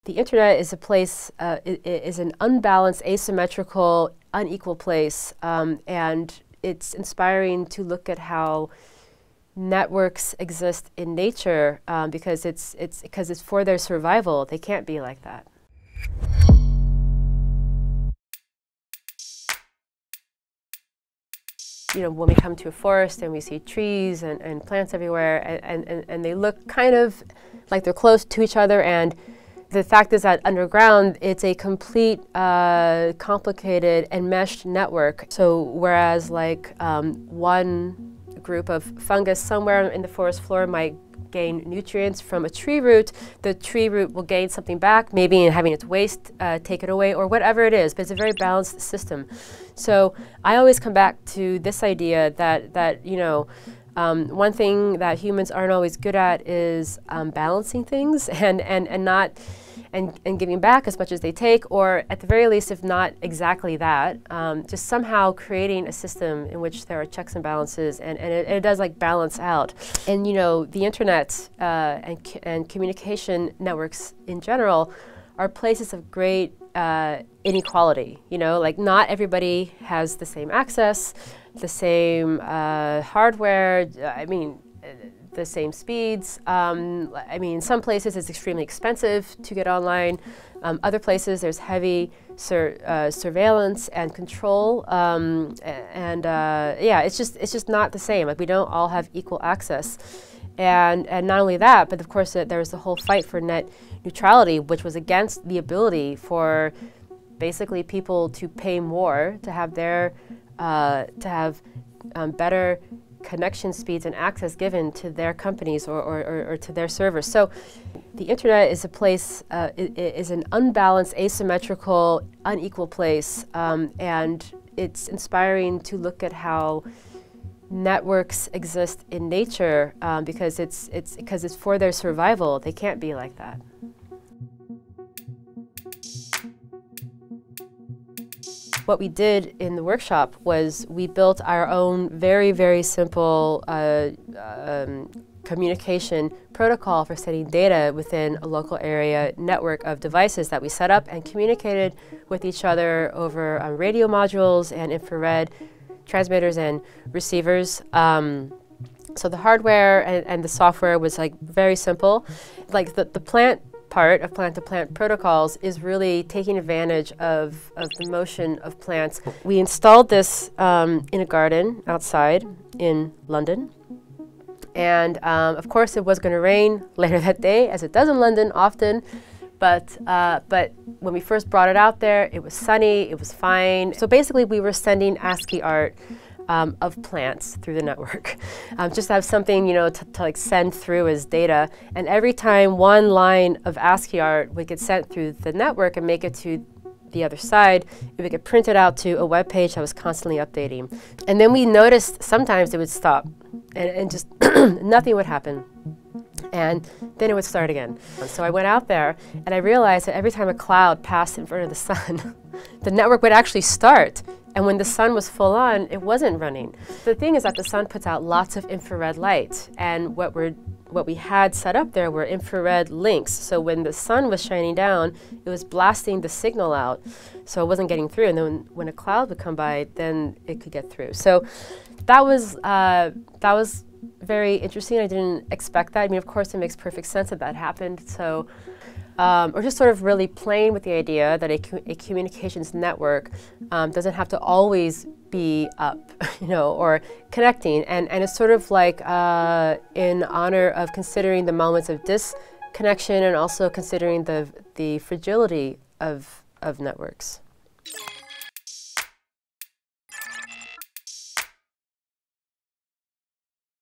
The internet is a place, is an unbalanced, asymmetrical, unequal place, and it's inspiring to look at how networks exist in nature because it's for their survival. They can't be like that. You know, when we come to a forest and we see trees and plants everywhere, and they look kind of like they're close to each other, and the fact is that underground, it's a complete, complicated, enmeshed network. So whereas like one group of fungus somewhere in the forest floor might gain nutrients from a tree root, the tree root will gain something back, maybe in having its waste taken away or whatever it is, but it's a very balanced system. So I always come back to this idea that you know, one thing that humans aren't always good at is balancing things and giving back as much as they take, or at the very least, if not exactly that, just somehow creating a system in which there are checks and balances, and it does like balance out. And you know, the internet and communication networks in general are places of great inequality. You know, like not everybody has the same access, the same hardware. I mean, the same speeds. I mean, some places it's extremely expensive to get online. Other places there's heavy surveillance and control. Yeah, it's just not the same. Like we don't all have equal access. And not only that, but of course there was the whole fight for net neutrality, which was against the ability for basically people to pay more to have their better connection speeds and access given to their companies or to their servers. So the internet is a place, is an unbalanced, asymmetrical, unequal place, and it's inspiring to look at how networks exist in nature because it's for their survival. They can't be like that. What we did in the workshop was we built our own very, very simple communication protocol for sending data within a local area network of devices that we set up and communicated with each other over radio modules and infrared transmitters and receivers. So the hardware and the software was like very simple. Like the plant part of plant-to-plant protocols is really taking advantage of the motion of plants. We installed this in a garden outside in London. And of course it was going to rain later that day, as it does in London often. But when we first brought it out there, it was sunny, it was fine. So basically we were sending ASCII art of plants through the network. Just to have something, you know, to like send through as data. And every time one line of ASCII art would get sent through the network and make it to the other side, it would get printed out to a web page that was constantly updating. And then we noticed sometimes it would stop and just nothing would happen. And then it would start again. So I went out there and I realized that every time a cloud passed in front of the sun, the network would actually start. And when the sun was full on, it wasn't running. The thing is that the sun puts out lots of infrared light, and what we had set up there were infrared links. So when the sun was shining down, it was blasting the signal out, so it wasn't getting through. And then when a cloud would come by, then it could get through. So that was very interesting. I didn't expect that. I mean, of course, it makes perfect sense that that happened. So. Or just sort of really playing with the idea that a communications network doesn't have to always be up, you know, or connecting. And it's sort of like in honor of considering the moments of disconnection and also considering the fragility of networks.